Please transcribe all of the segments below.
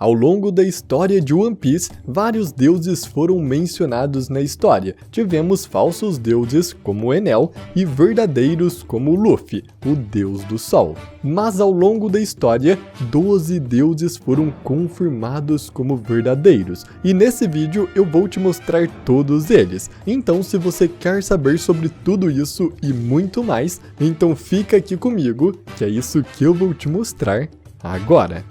Ao longo da história de One Piece, vários deuses foram mencionados na história. Tivemos falsos deuses como Enel e verdadeiros como Luffy, o deus do sol. Mas ao longo da história, 12 deuses foram confirmados como verdadeiros. E nesse vídeo eu vou te mostrar todos eles. Então se você quer saber sobre tudo isso e muito mais, então fica aqui comigo, que é isso que eu vou te mostrar agora.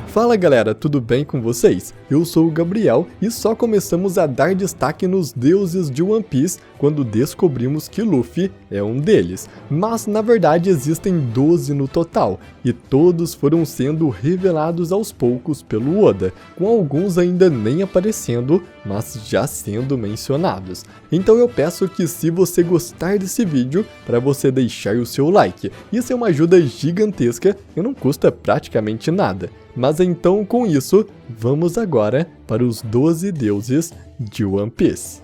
Fala galera, tudo bem com vocês? Eu sou o Gabriel e só começamos a dar destaque nos deuses de One Piece quando descobrimos que Luffy é um deles. Mas na verdade existem 12 no total, e todos foram sendo revelados aos poucos pelo Oda, com alguns ainda nem aparecendo, mas já sendo mencionados. Então eu peço que se você gostar desse vídeo, para você deixar o seu like. Isso é uma ajuda gigantesca e não custa praticamente nada. Mas então com isso, vamos agora para os 12 deuses de One Piece.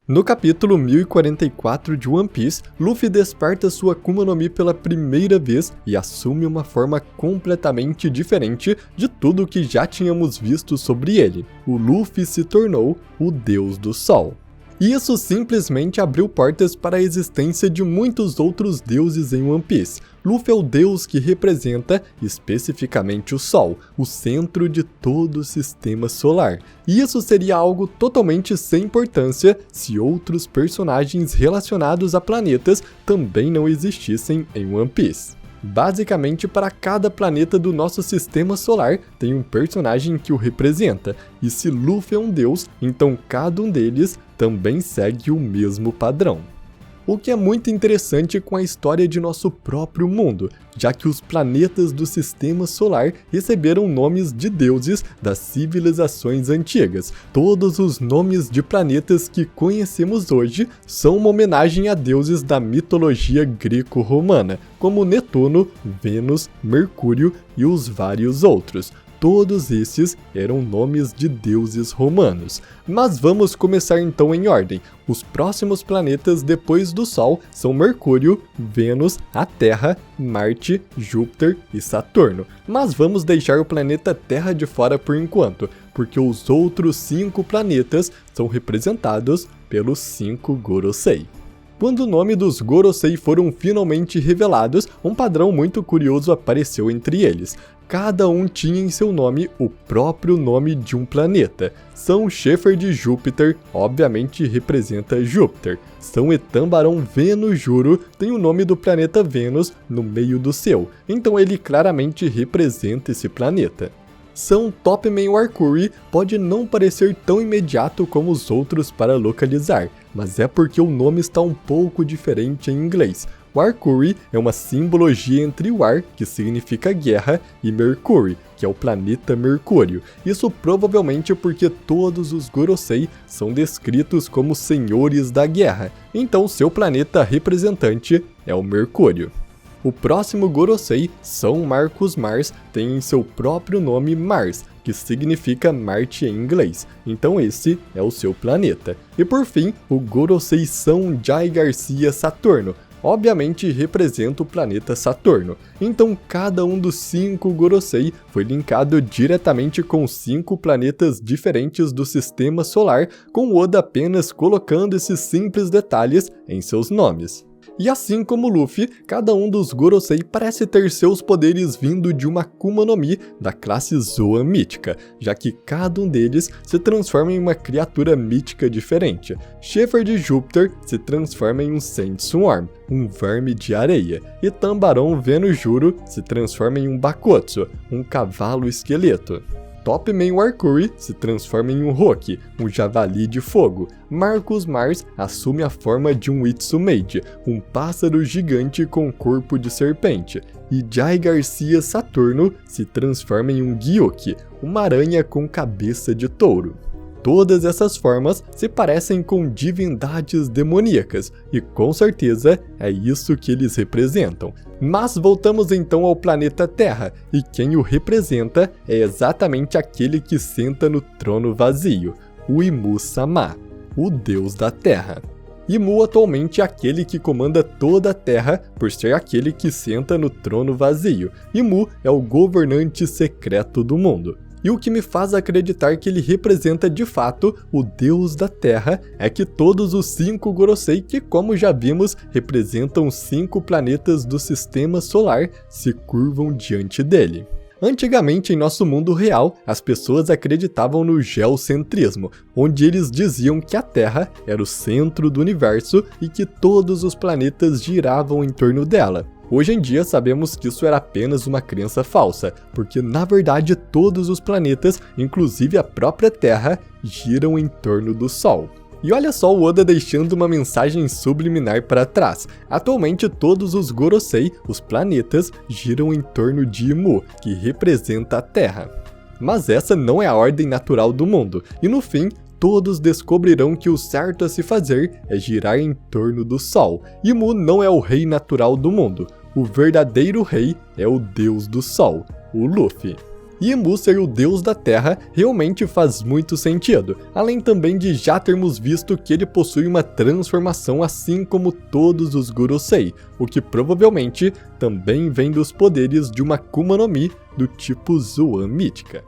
No capítulo 1044 de One Piece, Luffy desperta sua Akuma no Mi pela primeira vez e assume uma forma completamente diferente de tudo que já tínhamos visto sobre ele. O Luffy se tornou o Deus do Sol. E isso simplesmente abriu portas para a existência de muitos outros deuses em One Piece. Luffy é o deus que representa especificamente o Sol, o centro de todo o sistema solar. E isso seria algo totalmente sem importância se outros personagens relacionados a planetas também não existissem em One Piece. Basicamente, para cada planeta do nosso sistema solar tem um personagem que o representa, e se Luffy é um deus, então cada um deles também segue o mesmo padrão. O que é muito interessante com a história de nosso próprio mundo, já que os planetas do sistema solar receberam nomes de deuses das civilizações antigas. Todos os nomes de planetas que conhecemos hoje são uma homenagem a deuses da mitologia greco-romana, como Netuno, Vênus, Mercúrio e os vários outros. Todos esses eram nomes de deuses romanos. Mas vamos começar então em ordem. Os próximos planetas depois do Sol são Mercúrio, Vênus, a Terra, Marte, Júpiter e Saturno. Mas vamos deixar o planeta Terra de fora por enquanto, porque os outros 5 planetas são representados pelos 5 Gorosei. Quando o nome dos Gorosei foram finalmente revelados, um padrão muito curioso apareceu entre eles. Cada um tinha em seu nome o próprio nome de um planeta. São Schaefer de Júpiter, obviamente representa Júpiter. São Etambarão Vênus Juro tem o nome do planeta Vênus no meio do seu, então ele claramente representa esse planeta. São Topman Warkuri pode não parecer tão imediato como os outros para localizar, mas é porque o nome está um pouco diferente em inglês. Warkuri é uma simbologia entre War, que significa guerra, e Mercury, que é o planeta Mercúrio. Isso provavelmente porque todos os Gorosei são descritos como senhores da guerra, então seu planeta representante é o Mercúrio. O próximo Gorosei, São Marcos Mars, tem em seu próprio nome Mars, que significa Marte em inglês, então esse é o seu planeta. E por fim, o Gorosei São Jai Garcia Saturno, obviamente representa o planeta Saturno. Então cada um dos 5 Gorosei foi linkado diretamente com 5 planetas diferentes do sistema solar, com Oda apenas colocando esses simples detalhes em seus nomes. E assim como Luffy, cada um dos Gorosei parece ter seus poderes vindo de uma Akuma no Mi da classe Zoan mítica, já que cada um deles se transforma em uma criatura mítica diferente. Schaefer de Júpiter se transforma em um Sandstorm, um verme de areia, e Tambarão Vênus Juro se transforma em um Bakotsu, um cavalo esqueleto. Topman Warkuri se transforma em um Rock, um javali de fogo. Marcos Mars assume a forma de um Itsumeide, um pássaro gigante com corpo de serpente. E Jai Garcia Saturno se transforma em um Gyuki, uma aranha com cabeça de touro. Todas essas formas se parecem com divindades demoníacas, e com certeza é isso que eles representam. Mas voltamos então ao planeta Terra, e quem o representa é exatamente aquele que senta no trono vazio, o Imu-sama, o deus da Terra. e Mu atualmente é aquele que comanda toda a Terra por ser aquele que senta no trono vazio, e Mu é o governante secreto do mundo. E o que me faz acreditar que ele representa de fato o deus da Terra é que todos os 5 Gorosei, que como já vimos representam 5 planetas do sistema solar, se curvam diante dele. Antigamente, em nosso mundo real, as pessoas acreditavam no geocentrismo, onde eles diziam que a Terra era o centro do universo e que todos os planetas giravam em torno dela. Hoje em dia sabemos que isso era apenas uma crença falsa, porque na verdade todos os planetas, inclusive a própria Terra, giram em torno do Sol. E olha só o Oda deixando uma mensagem subliminar para trás. Atualmente todos os Gorosei, os planetas, giram em torno de Mu, que representa a Terra. Mas essa não é a ordem natural do mundo, e no fim, todos descobrirão que o certo a se fazer é girar em torno do Sol. E Mu não é o rei natural do mundo. O verdadeiro rei é o deus do Sol, o Luffy. E Mu ser o deus da Terra realmente faz muito sentido, além também de já termos visto que ele possui uma transformação assim como todos os Gorosei, o que provavelmente também vem dos poderes de uma Akuma no Mi do tipo Zoan mítica.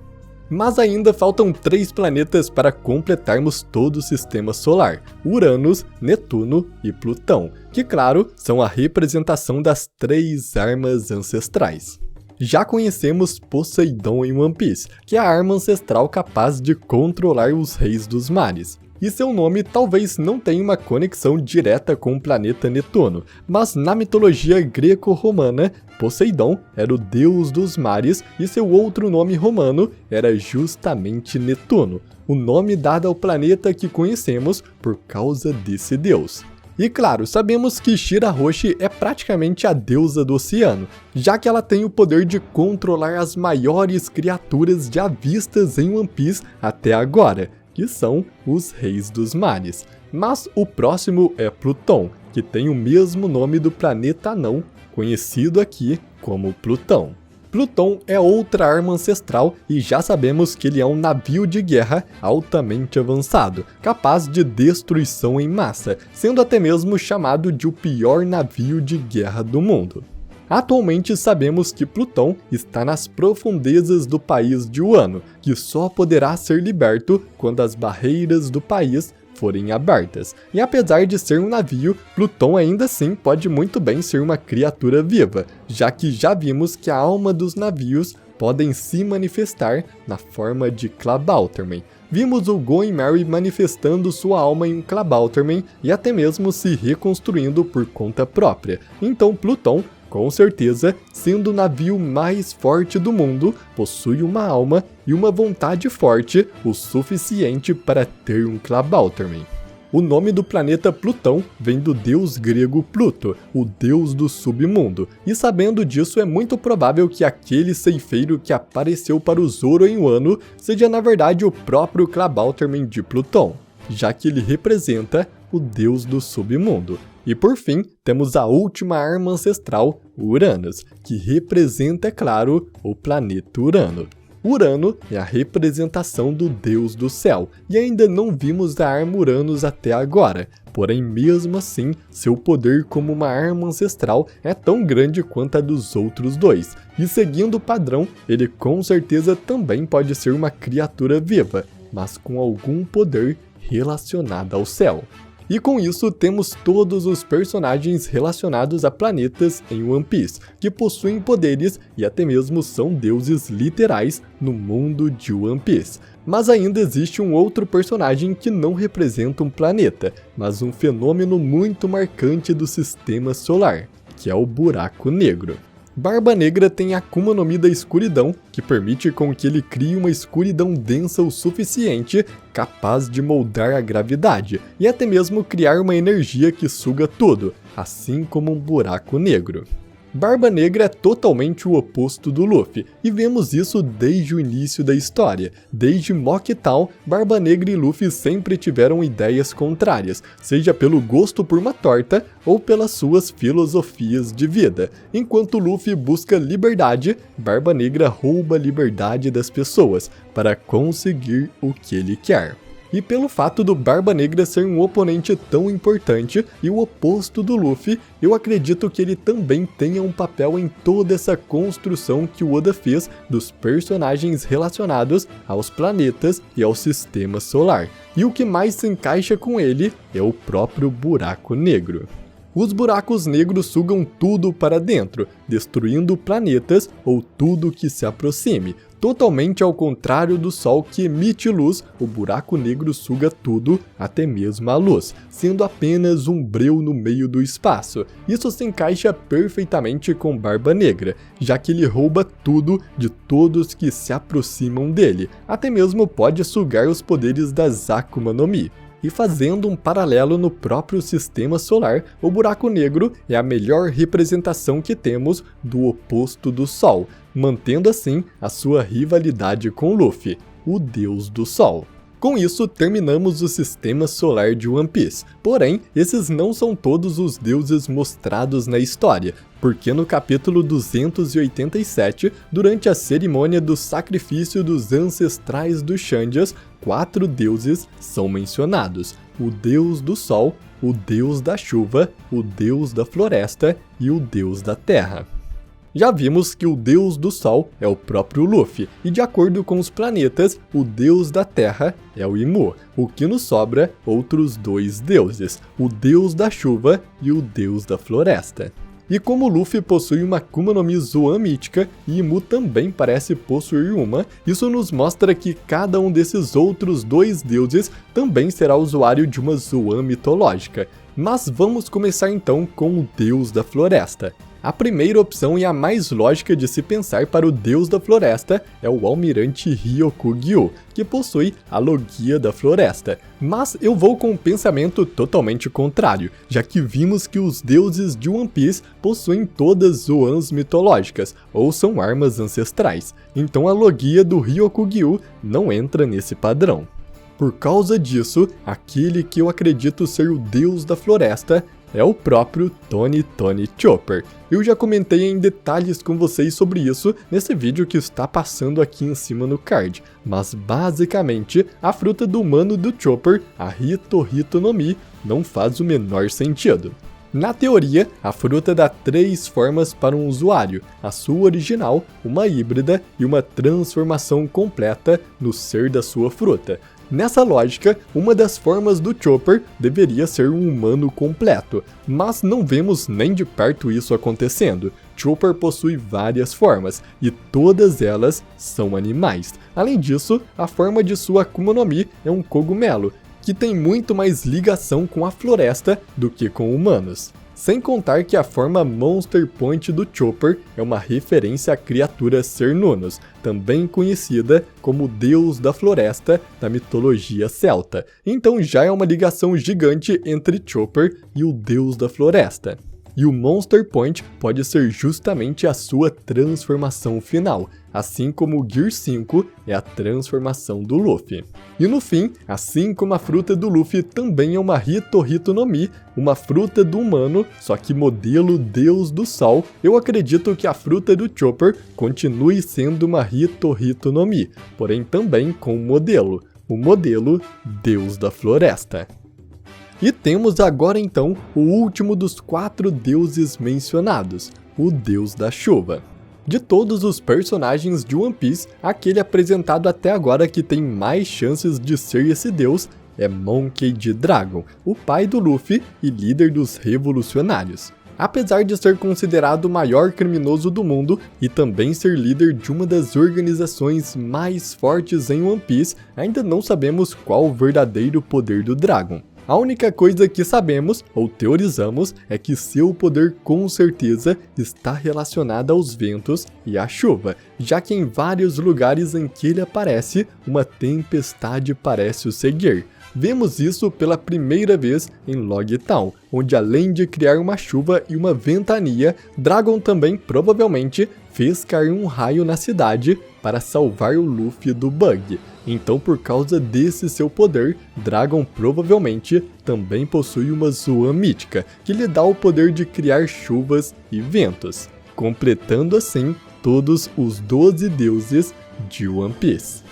Mas ainda faltam 3 planetas para completarmos todo o sistema solar, Uranus, Netuno e Plutão, que claro, são a representação das 3 armas ancestrais. Já conhecemos Poseidon em One Piece, que é a arma ancestral capaz de controlar os reis dos mares. E seu nome talvez não tenha uma conexão direta com o planeta Netuno, mas na mitologia greco-romana, Poseidon era o deus dos mares e seu outro nome romano era justamente Netuno, o nome dado ao planeta que conhecemos por causa desse deus. E claro, sabemos que Shirahoshi é praticamente a deusa do oceano, já que ela tem o poder de controlar as maiores criaturas já vistas em One Piece até agora, que são os reis dos mares. Mas o próximo é Plutão, que tem o mesmo nome do planeta anão, conhecido aqui como Plutão. Plutão é outra arma ancestral e já sabemos que ele é um navio de guerra altamente avançado, capaz de destruição em massa, sendo até mesmo chamado de o pior navio de guerra do mundo. Atualmente sabemos que Plutão está nas profundezas do país de Wano, que só poderá ser liberto quando as barreiras do país forem abertas. E apesar de ser um navio, Plutão ainda assim pode muito bem ser uma criatura viva, já que já vimos que a alma dos navios podem se manifestar na forma de Klabauterman. Vimos o Going Merry manifestando sua alma em um Klabauterman e até mesmo se reconstruindo por conta própria. Então Plutão, com certeza, sendo o navio mais forte do mundo, possui uma alma e uma vontade forte o suficiente para ter um Klabauterman. O nome do planeta Plutão vem do deus grego Pluto, o deus do submundo, e sabendo disso é muito provável que aquele ceifeiro que apareceu para o Zoro em Wano seja na verdade o próprio Klabauterman de Plutão, já que ele representa o deus do submundo. E por fim, temos a última arma ancestral, Uranus, que representa, é claro, o planeta Urano. Urano é a representação do deus do céu, e ainda não vimos a arma Uranus até agora, porém mesmo assim, seu poder como uma arma ancestral é tão grande quanto a dos outros dois, e seguindo o padrão, ele com certeza também pode ser uma criatura viva, mas com algum poder relacionado ao céu. E com isso temos todos os personagens relacionados a planetas em One Piece, que possuem poderes e até mesmo são deuses literais no mundo de One Piece. Mas ainda existe um outro personagem que não representa um planeta, mas um fenômeno muito marcante do sistema solar, que é o buraco negro. Barba Negra tem a Akuma no Mi da escuridão, que permite com que ele crie uma escuridão densa o suficiente, capaz de moldar a gravidade, e até mesmo criar uma energia que suga tudo, assim como um buraco negro. Barba Negra é totalmente o oposto do Luffy, e vemos isso desde o início da história. Desde Mock Town, Barba Negra e Luffy sempre tiveram ideias contrárias, seja pelo gosto por uma torta ou pelas suas filosofias de vida. Enquanto Luffy busca liberdade, Barba Negra rouba a liberdade das pessoas para conseguir o que ele quer. E pelo fato do Barba Negra ser um oponente tão importante e o oposto do Luffy, eu acredito que ele também tenha um papel em toda essa construção que o Oda fez dos personagens relacionados aos planetas e ao sistema solar. E o que mais se encaixa com ele é o próprio buraco negro. Os buracos negros sugam tudo para dentro, destruindo planetas ou tudo que se aproxime. Totalmente ao contrário do Sol, que emite luz, o buraco negro suga tudo, até mesmo a luz, sendo apenas um breu no meio do espaço. Isso se encaixa perfeitamente com Barba Negra, já que ele rouba tudo de todos que se aproximam dele, até mesmo pode sugar os poderes das Akuma no Mi. E fazendo um paralelo no próprio sistema solar, o buraco negro é a melhor representação que temos do oposto do Sol, mantendo assim a sua rivalidade com Luffy, o Deus do Sol. Com isso, terminamos o sistema solar de One Piece. Porém, esses não são todos os deuses mostrados na história, porque no capítulo 287, durante a cerimônia do sacrifício dos ancestrais dos Shandias, 4 deuses são mencionados: o Deus do Sol, o Deus da Chuva, o Deus da Floresta e o Deus da Terra. Já vimos que o Deus do Sol é o próprio Luffy, e de acordo com os planetas, o Deus da Terra é o Imu. O que nos sobra? Outros 2 deuses, o Deus da Chuva e o Deus da Floresta. E como Luffy possui uma Akuma no Mi Zoan mítica, e Imu também parece possuir uma, isso nos mostra que cada um desses outros 2 deuses também será usuário de uma Zoan mitológica. Mas vamos começar então com o Deus da Floresta. A primeira opção e a mais lógica de se pensar para o Deus da Floresta é o Almirante Ryokugyu, que possui a Logia da Floresta. Mas eu vou com um pensamento totalmente contrário, já que vimos que os deuses de One Piece possuem todas Zoans mitológicas, ou são armas ancestrais. Então a Logia do Ryokugyu não entra nesse padrão. Por causa disso, aquele que eu acredito ser o Deus da Floresta é o próprio Tony Chopper. Eu já comentei em detalhes com vocês sobre isso nesse vídeo que está passando aqui em cima no card, mas basicamente a fruta do humano do Chopper, a Hito no Mi, não faz o menor sentido. Na teoria, a fruta dá 3 formas para um usuário: a sua original, uma híbrida e uma transformação completa no ser da sua fruta. Nessa lógica, uma das formas do Chopper deveria ser um humano completo, mas não vemos nem de perto isso acontecendo. Chopper possui várias formas, e todas elas são animais. Além disso, a forma de sua Akuma no Mi é um cogumelo, que tem muito mais ligação com a floresta do que com humanos. Sem contar que a forma Monster Point do Chopper é uma referência à criatura Cernunnos, também conhecida como Deus da Floresta da mitologia celta. Então já é uma ligação gigante entre Chopper e o Deus da Floresta. E o Monster Point pode ser justamente a sua transformação final, assim como o Gear 5 é a transformação do Luffy. E no fim, assim como a fruta do Luffy também é uma Hito no Mi, uma fruta do humano, só que modelo Deus do Sol, eu acredito que a fruta do Chopper continue sendo uma Hito no Mi, porém também com o modelo Deus da Floresta. E temos agora então o último dos 4 deuses mencionados, o Deus da Chuva. De todos os personagens de One Piece, aquele apresentado até agora que tem mais chances de ser esse deus é Monkey D. Dragon, o pai do Luffy e líder dos revolucionários. Apesar de ser considerado o maior criminoso do mundo e também ser líder de uma das organizações mais fortes em One Piece, ainda não sabemos qual o verdadeiro poder do Dragon. A única coisa que sabemos, ou teorizamos, é que seu poder com certeza está relacionado aos ventos e à chuva, já que em vários lugares em que ele aparece, uma tempestade parece o seguir. Vemos isso pela primeira vez em Log Town, onde além de criar uma chuva e uma ventania, Dragon também provavelmente fez cair um raio na cidade para salvar o Luffy do bug. Então, por causa desse seu poder, Dragon provavelmente também possui uma Zoan mítica, que lhe dá o poder de criar chuvas e ventos, completando assim todos os 12 deuses de One Piece.